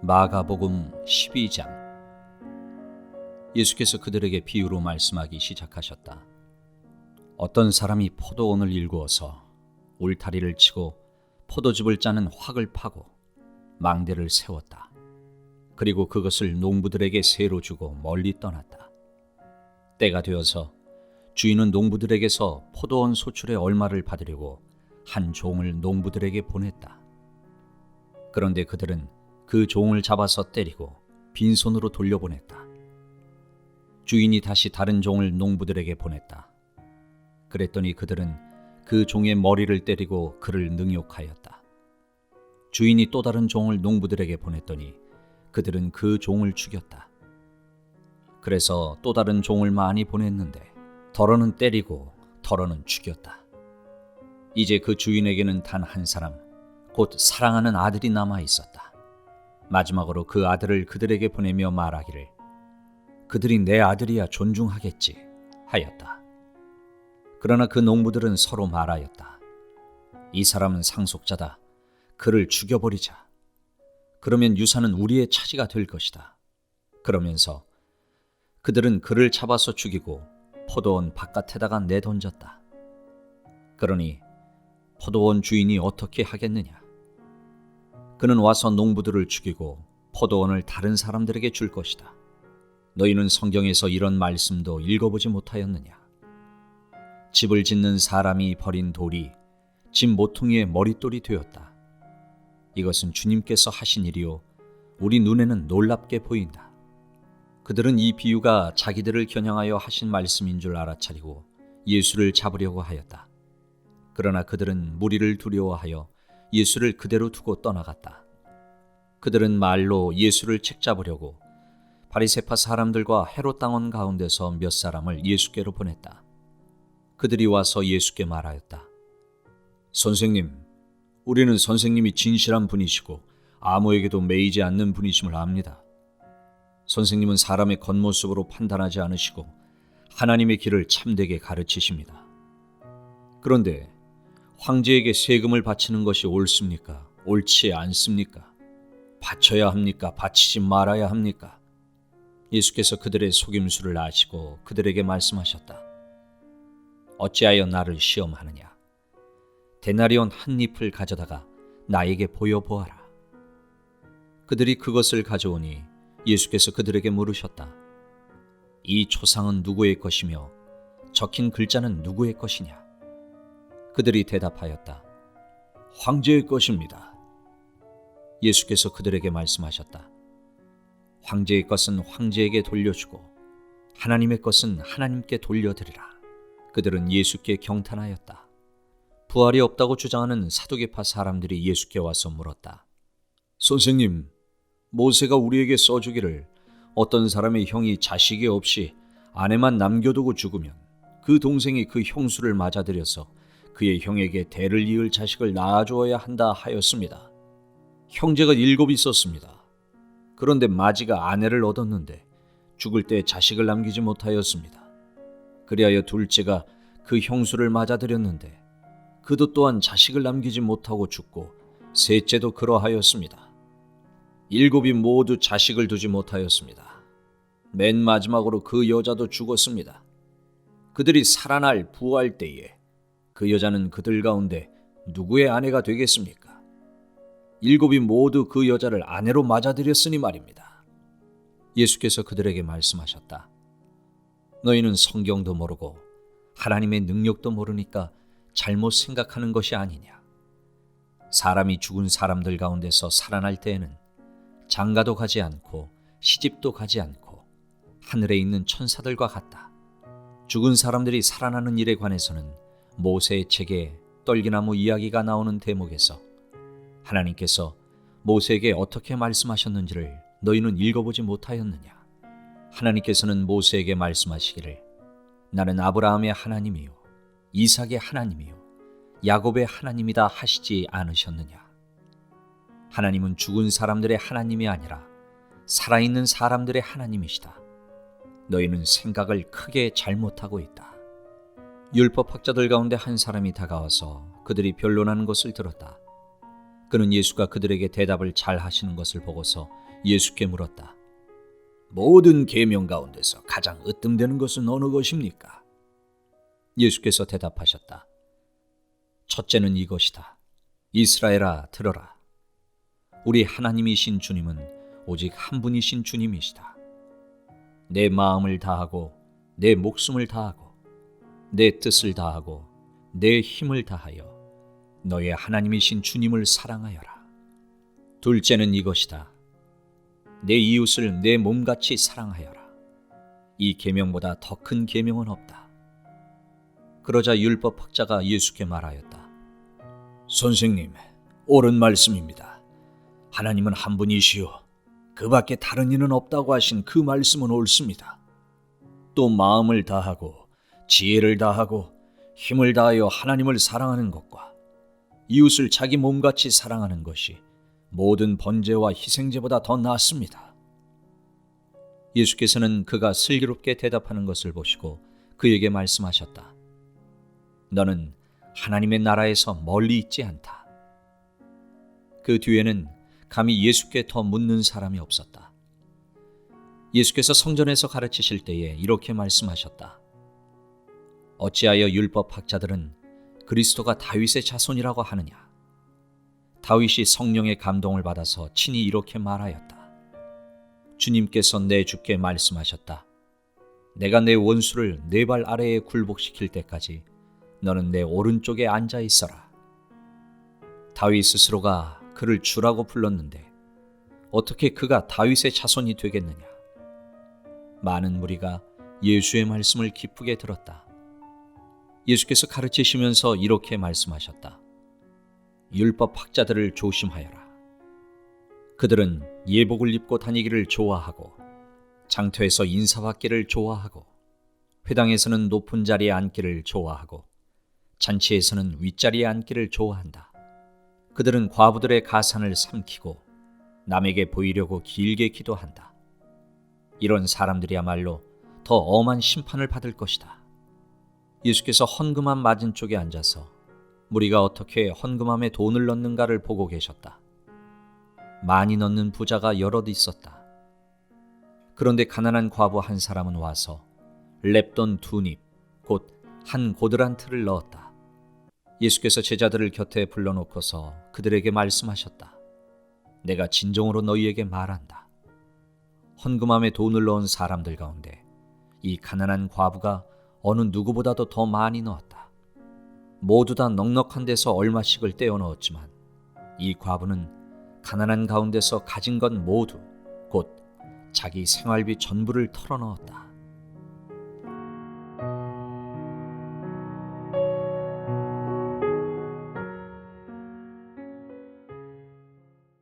마가복음 12장. 예수께서 그들에게 비유로 말씀하기 시작하셨다. 어떤 사람이 포도원을 일구어서 울타리를 치고 포도즙을 짜는 확을 파고 망대를 세웠다. 그리고 그것을 농부들에게 세로 주고 멀리 떠났다. 때가 되어서 주인은 농부들에게서 포도원 소출의 얼마를 받으려고 한 종을 농부들에게 보냈다. 그런데 그들은 그 종을 잡아서 때리고 빈손으로 돌려보냈다. 주인이 다시 다른 종을 농부들에게 보냈다. 그랬더니 그들은 그 종의 머리를 때리고 그를 능욕하였다. 주인이 또 다른 종을 농부들에게 보냈더니 그들은 그 종을 죽였다. 그래서 또 다른 종을 많이 보냈는데 더러는 때리고 더러는 죽였다. 이제 그 주인에게는 단 한 사람, 곧 사랑하는 아들이 남아 있었다. 마지막으로 그 아들을 그들에게 보내며 말하기를 그들이 내 아들이야 존중하겠지 하였다. 그러나 그 농부들은 서로 말하였다. 이 사람은 상속자다. 그를 죽여버리자. 그러면 유산은 우리의 차지가 될 것이다. 그러면서 그들은 그를 잡아서 죽이고 포도원 바깥에다가 내던졌다. 그러니 포도원 주인이 어떻게 하겠느냐? 그는 와서 농부들을 죽이고 포도원을 다른 사람들에게 줄 것이다. 너희는 성경에서 이런 말씀도 읽어보지 못하였느냐? 집을 짓는 사람이 버린 돌이 집 모퉁이의 머릿돌이 되었다. 이것은 주님께서 하신 일이요 우리 눈에는 놀랍게 보인다. 그들은 이 비유가 자기들을 겨냥하여 하신 말씀인 줄 알아차리고 예수를 잡으려고 하였다. 그러나 그들은 무리를 두려워하여 예수를 그대로 두고 떠나갔다. 그들은 말로 예수를 책잡으려고 바리새파 사람들과 헤롯 당원 가운데서 몇 사람을 예수께로 보냈다. 그들이 와서 예수께 말하였다. 선생님, 우리는 선생님이 진실한 분이시고 아무에게도 매이지 않는 분이심을 압니다. 선생님은 사람의 겉모습으로 판단하지 않으시고 하나님의 길을 참되게 가르치십니다. 그런데 황제에게 세금을 바치는 것이 옳습니까? 옳지 않습니까? 바쳐야 합니까? 바치지 말아야 합니까? 예수께서 그들의 속임수를 아시고 그들에게 말씀하셨다. 어찌하여 나를 시험하느냐? 데나리온 한 잎을 가져다가 나에게 보여보아라. 그들이 그것을 가져오니 예수께서 그들에게 물으셨다. 이 초상은 누구의 것이며 적힌 글자는 누구의 것이냐? 그들이 대답하였다. 황제의 것입니다. 예수께서 그들에게 말씀하셨다. 황제의 것은 황제에게 돌려주고 하나님의 것은 하나님께 돌려드리라. 그들은 예수께 경탄하였다. 부활이 없다고 주장하는 사두개파 사람들이 예수께 와서 물었다. 선생님, 모세가 우리에게 써주기를 어떤 사람의 형이 자식이 없이 아내만 남겨두고 죽으면 그 동생이 그 형수를 맞아들여서 그의 형에게 대를 이을 자식을 낳아주어야 한다 하였습니다. 형제가 7 있었습니다. 그런데 마지가 아내를 얻었는데 죽을 때 자식을 남기지 못하였습니다. 그리하여 둘째가 그 형수를 맞아들였는데 그도 또한 자식을 남기지 못하고 죽고 셋째도 그러하였습니다. 7이 모두 자식을 두지 못하였습니다. 맨 마지막으로 그 여자도 죽었습니다. 그들이 살아날 부활 때에 그 여자는 그들 가운데 누구의 아내가 되겠습니까? 7이 모두 그 여자를 아내로 맞아들였으니 말입니다. 예수께서 그들에게 말씀하셨다. 너희는 성경도 모르고 하나님의 능력도 모르니까 잘못 생각하는 것이 아니냐. 사람이 죽은 사람들 가운데서 살아날 때에는 장가도 가지 않고 시집도 가지 않고 하늘에 있는 천사들과 같다. 죽은 사람들이 살아나는 일에 관해서는 모세의 책에 떨기나무 이야기가 나오는 대목에서 하나님께서 모세에게 어떻게 말씀하셨는지를 너희는 읽어보지 못하였느냐? 하나님께서는 모세에게 말씀하시기를 나는 아브라함의 하나님이요 이삭의 하나님이요 야곱의 하나님이다 하시지 않으셨느냐? 하나님은 죽은 사람들의 하나님이 아니라 살아있는 사람들의 하나님이시다. 너희는 생각을 크게 잘못하고 있다. 율법학자들 가운데 한 사람이 다가와서 그들이 변론하는 것을 들었다. 그는 예수가 그들에게 대답을 잘 하시는 것을 보고서 예수께 물었다. 모든 계명 가운데서 가장 으뜸되는 것은 어느 것입니까? 예수께서 대답하셨다. 첫째는 이것이다. 이스라엘아, 들어라. 우리 하나님이신 주님은 오직 한 분이신 주님이시다. 내 마음을 다하고 내 목숨을 다하고 내 뜻을 다하고 내 힘을 다하여 너의 하나님이신 주님을 사랑하여라. 둘째는 이것이다. 내 이웃을 내 몸같이 사랑하여라. 이 계명보다 더 큰 계명은 없다. 그러자 율법학자가 예수께 말하였다. 선생님, 옳은 말씀입니다. 하나님은 한 분이시요 그 밖에 다른 이는 없다고 하신 그 말씀은 옳습니다. 또 마음을 다하고 지혜를 다하고 힘을 다하여 하나님을 사랑하는 것과 이웃을 자기 몸같이 사랑하는 것이 모든 번제와 희생제보다 더 낫습니다. 예수께서는 그가 슬기롭게 대답하는 것을 보시고 그에게 말씀하셨다. 너는 하나님의 나라에서 멀리 있지 않다. 그 뒤에는 감히 예수께 더 묻는 사람이 없었다. 예수께서 성전에서 가르치실 때에 이렇게 말씀하셨다. 어찌하여 율법학자들은 그리스도가 다윗의 자손이라고 하느냐? 다윗이 성령의 감동을 받아서 친히 이렇게 말하였다. 주님께서 내 주께 말씀하셨다. 내가 내 원수를 네 발 아래에 굴복시킬 때까지 너는 내 오른쪽에 앉아 있어라. 다윗 스스로가 그를 주라고 불렀는데 어떻게 그가 다윗의 자손이 되겠느냐? 많은 무리가 예수의 말씀을 기쁘게 들었다. 예수께서 가르치시면서 이렇게 말씀하셨다. 율법학자들을 조심하여라. 그들은 예복을 입고 다니기를 좋아하고 장터에서 인사받기를 좋아하고 회당에서는 높은 자리에 앉기를 좋아하고 잔치에서는 윗자리에 앉기를 좋아한다. 그들은 과부들의 가산을 삼키고 남에게 보이려고 길게 기도한다. 이런 사람들이야말로 더 엄한 심판을 받을 것이다. 예수께서 헌금함 맞은 쪽에 앉아서 무리가 어떻게 헌금함에 돈을 넣는가를 보고 계셨다. 많이 넣는 부자가 여럿 있었다. 그런데 가난한 과부 한 사람은 와서 렙돈 2닙, 곧 한 고드란 틀을 넣었다. 예수께서 제자들을 곁에 불러놓고서 그들에게 말씀하셨다. 내가 진정으로 너희에게 말한다. 헌금함에 돈을 넣은 사람들 가운데 이 가난한 과부가 어느 누구보다도 더 많이 넣었다. 모두 다 넉넉한 데서 얼마씩을 떼어 넣었지만 이 과부는 가난한 가운데서 가진 것 모두 곧 자기 생활비 전부를 털어 넣었다.